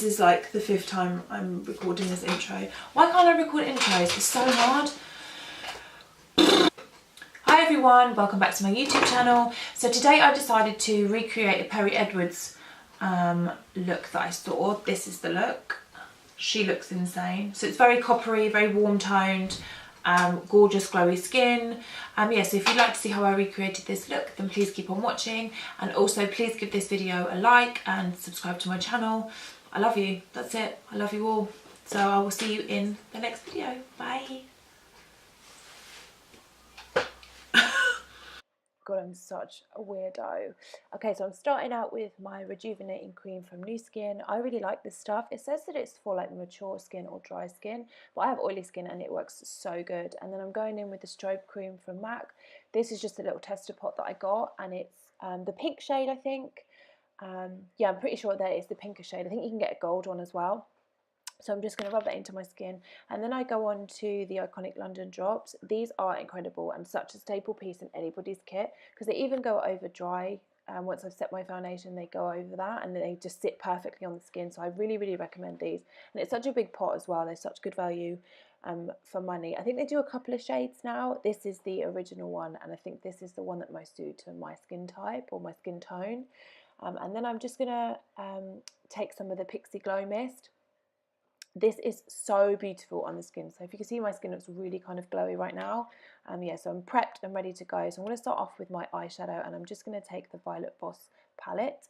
is like the 5th time I'm recording this intro. Why can't I record intros? It's so hard. Hi everyone, welcome back to my YouTube channel. So today I decided to recreate a Perrie Edwards look that I saw. This is the look. She looks insane. So it's very coppery, very warm toned, gorgeous glowy skin. Yeah, so if you'd like to see how I recreated this look, then please keep on watching, and also please give this video a like and subscribe to my channel. I love you. That's it. I love you all. So I will see you in the next video. Bye. God, I'm such a weirdo. Okay, so I'm starting out with my rejuvenating cream from New Skin. I really like this stuff. It says that it's for like mature skin or dry skin, but I have oily skin and it works so good. And then I'm going in with the strobe cream from MAC. This is just a little tester pot that I got, and it's the pink shade, I think. Yeah, I'm pretty sure that it's the pinker shade. I think you can get a gold one as well. So I'm just going to rub that into my skin, and then I go on to the Iconic London drops. These are incredible and such a staple piece in anybody's kit, because they even go over dry. Once I've set my foundation, they go over that and they just sit perfectly on the skin. So I really, really recommend these. And it's such a big pot as well. They're such good value for money. I think they do a couple of shades now. This is the original one, and I think this is the one that most suits to my skin type or my skin tone. And then I'm just going to take some of the Pixie Glow Mist. This is so beautiful on the skin. So if you can see, my skin looks really kind of glowy right now. Yeah, so I'm prepped and ready to go. So I'm going to start off with my eyeshadow, and I'm just going to take the Violet Voss palette.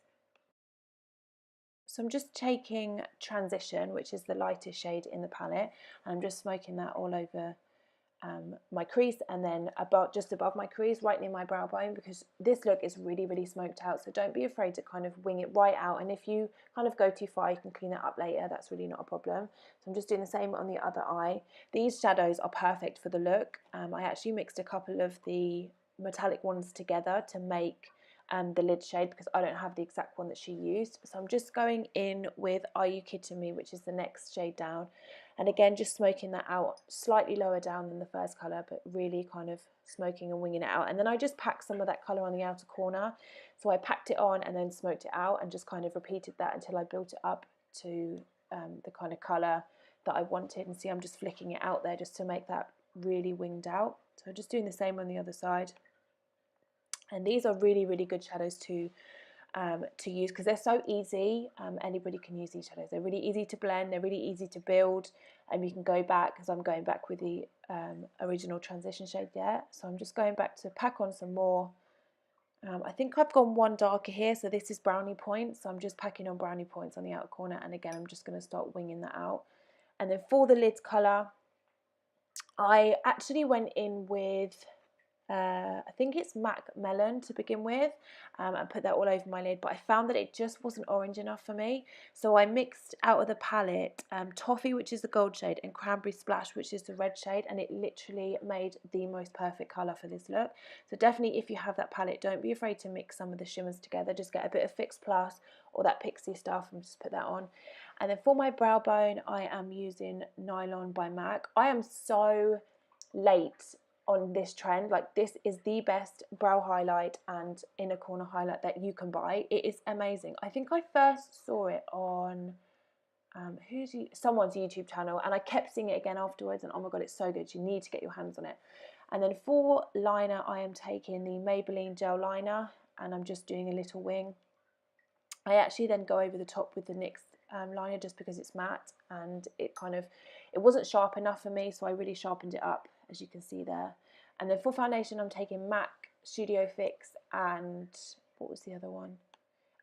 So I'm just taking Transition, which is the lightest shade in the palette, and I'm just smoking that all over my crease, and then just above my crease, right near my brow bone, because this look is really, really smoked out. So don't be afraid to kind of wing it right out, and if you kind of go too far, you can clean that up later. That's really not a problem. So I'm just doing the same on the other eye. These shadows are perfect for the look. I actually mixed a couple of the metallic ones together to make the lid shade, because I don't have the exact one that she used. So I'm just going in with Are You Kidding Me, which is the next shade down, and again just smoking that out slightly lower down than the first colour, but really kind of smoking and winging it out. And then I just packed some of that colour on the outer corner, so I packed it on and then smoked it out, and just kind of repeated that until I built it up to the kind of colour that I wanted. And see, I'm just flicking it out there just to make that really winged out. So just doing the same on the other side. And these are really, really good shadows to use, because they're so easy. Anybody can use these shadows. They're really easy to blend. They're really easy to build. And you can go back, because I'm going back with the original Transition shade there. So I'm just going back to pack on some more. I think I've gone one darker here. So this is Brownie Points. So I'm just packing on Brownie Points on the outer corner. And again, I'm just going to start winging that out. And then for the lids colour, I actually went in with I think it's MAC Melon to begin with, and put that all over my lid, but I found that it just wasn't orange enough for me. So I mixed out of the palette Toffee, which is the gold shade, and Cranberry Splash, which is the red shade, and it literally made the most perfect colour for this look. So definitely, if you have that palette, don't be afraid to mix some of the shimmers together. Just get a bit of Fix Plus or that Pixie stuff and just put that on. And then for my brow bone, I am using Nylon by MAC. I am so late on this trend. Like, this is the best brow highlight and inner corner highlight that you can buy. It is amazing. I think I first saw it on someone's YouTube channel, and I kept seeing it again afterwards, and oh my god, it's so good. You need to get your hands on it. And then for liner, I am taking the Maybelline gel liner, and I'm just doing a little wing. I actually then go over the top with the NYX liner, just because it's matte, and it wasn't sharp enough for me, so I really sharpened it up, as you can see there. And then for foundation, I'm taking MAC Studio Fix and what was the other one?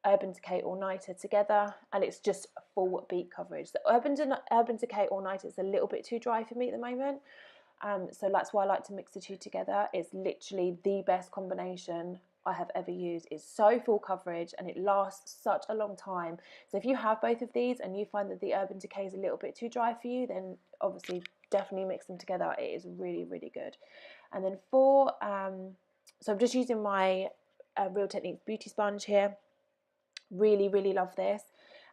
Urban Decay All Nighter together, and it's just a full beat coverage. The Urban Decay All Nighter is a little bit too dry for me at the moment, so that's why I like to mix the two together. It's literally the best combination I have ever used. It's so full coverage and it lasts such a long time. So if you have both of these and you find that the Urban Decay is a little bit too dry for you, then obviously definitely mix them together. It is really, really good. And then for so I'm just using my Real Techniques beauty sponge here. Really, really love this.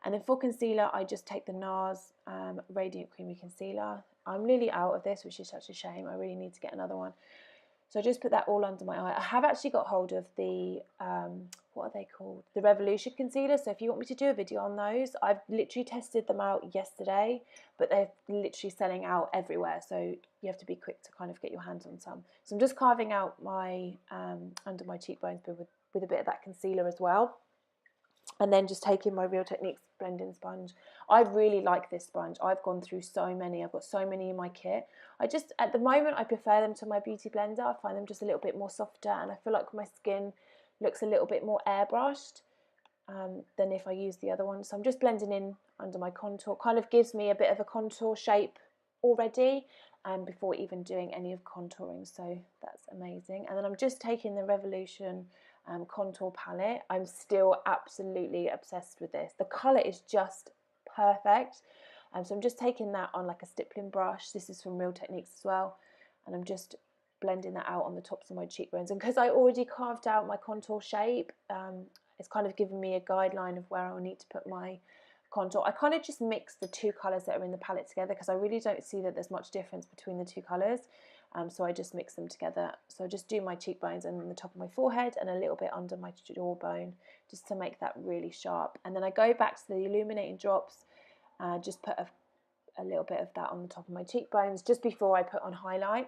And then for concealer, I just take the NARS Radiant Creamy Concealer. I'm nearly out of this, which is such a shame. I really need to get another one. So I just put that all under my eye. I have actually got hold of the what are they called? The Revolution concealer. So if you want me to do a video on those, I've literally tested them out yesterday, but they're literally selling out everywhere. So you have to be quick to kind of get your hands on some. So I'm just carving out my under my cheekbones with a bit of that concealer as well. And then just taking my Real Techniques blending sponge. I really like this sponge. I've gone through so many. I've got so many in my kit. At the moment, I prefer them to my Beauty Blender. I find them just a little bit more softer, and I feel like my skin looks a little bit more airbrushed than if I use the other one. So I'm just blending in under my contour. Kind of gives me a bit of a contour shape already before even doing any of contouring. So that's amazing. And then I'm just taking the Revolution contour palette. I'm still absolutely obsessed with this. The colour is just perfect. So I'm just taking that on like a stippling brush. This is from Real Techniques as well. And I'm just blending that out on the tops of my cheekbones. And because I already carved out my contour shape, it's kind of giving me a guideline of where I'll need to put my contour. I kind of just mix the two colours that are in the palette together because I really don't see that there's much difference between the two colours. So I just mix them together. So I just do my cheekbones and the top of my forehead and a little bit under my jawbone just to make that really sharp. And then I go back to the illuminating drops, just put a little bit of that on the top of my cheekbones just before I put on highlight.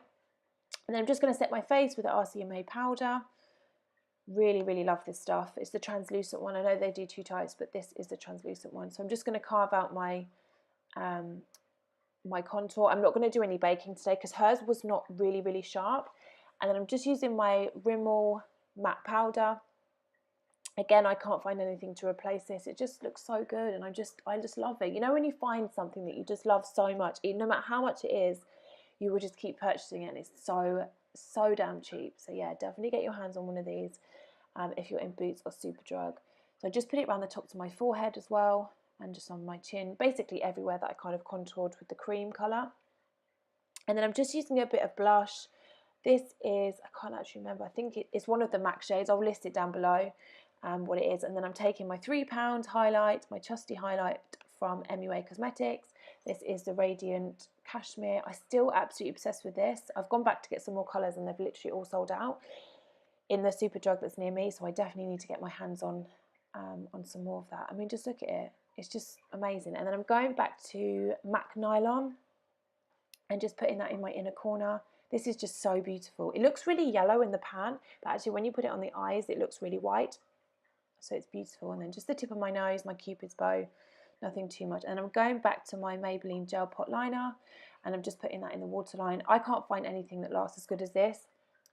And then I'm just going to set my face with the RCMA powder. Really, really love this stuff. It's the translucent one. I know they do two types, but this is the translucent one. So I'm just going to carve out my my contour. I'm not going to do any baking today because hers was not really, really sharp. And then I'm just using my Rimmel matte powder. Again, I can't find anything to replace this. It just looks so good, and I just love it. You know when you find something that you just love so much, no matter how much it is, you will just keep purchasing it, and it's so damn cheap. So yeah, definitely get your hands on one of these if you're in Boots or Superdrug. So I just put it around the tops of my forehead as well, and just on my chin, basically everywhere that I kind of contoured with the cream colour. And then I'm just using a bit of blush. This is, I can't actually remember, I think it's one of the MAC shades. I'll list it down below what it is. And then I'm taking my £3 highlight, my trusty highlight from MUA Cosmetics. This is the Radiant Cashmere. I'm still absolutely obsessed with this. I've gone back to get some more colours and they've literally all sold out in the Superdrug that's near me, so I definitely need to get my hands on some more of that. I mean, just look at it. It's just amazing. And then I'm going back to MAC Nylon and just putting that in my inner corner. This is just so beautiful. It looks really yellow in the pan, but actually when you put it on the eyes, it looks really white. So it's beautiful. And then just the tip of my nose, my Cupid's bow, nothing too much. And I'm going back to my Maybelline Gel Pot Liner, and I'm just putting that in the waterline. I can't find anything that lasts as good as this.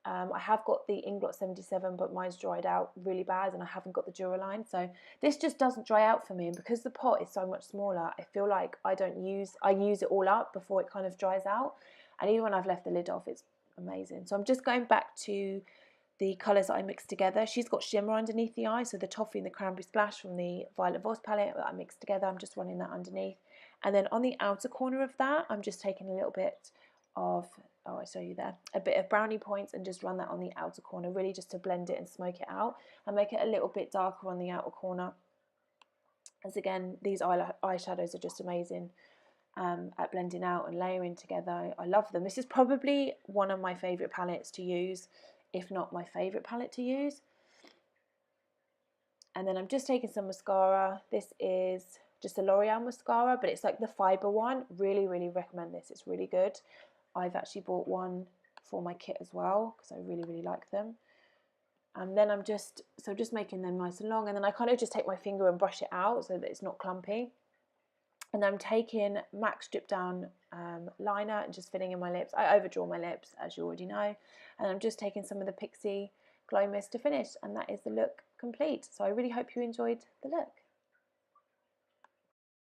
I have got the Inglot 77, but mine's dried out really bad, and I haven't got the Duraline. So this just doesn't dry out for me, and because the pot is so much smaller, I feel like I use it all up before it kind of dries out. And even when I've left the lid off, it's amazing. So I'm just going back to the colours that I mixed together. She's got shimmer underneath the eye, so the Toffee and the Cranberry Splash from the Violet Voss palette that I mixed together, I'm just running that underneath. And then on the outer corner of that, I'm just taking a little bit of, oh, I show you there, a bit of brownie points and just run that on the outer corner, really just to blend it and smoke it out and make it a little bit darker on the outer corner. As again, these eyeshadows are just amazing at blending out and layering together. I love them. This is probably one of my favourite palettes to use, if not my favourite palette to use. And then I'm just taking some mascara. This is just a L'Oreal mascara, but it's like the fibre one. Really, really recommend this. It's really good. I've actually bought one for my kit as well because I really, really like them. And then I'm just making them nice and long, and then I kind of just take my finger and brush it out so that it's not clumpy. And I'm taking MAC Strip Down liner and just filling in my lips. I overdraw my lips, as you already know. And I'm just taking some of the Pixie Glow Mist to finish, and that is the look complete. So I really hope you enjoyed the look.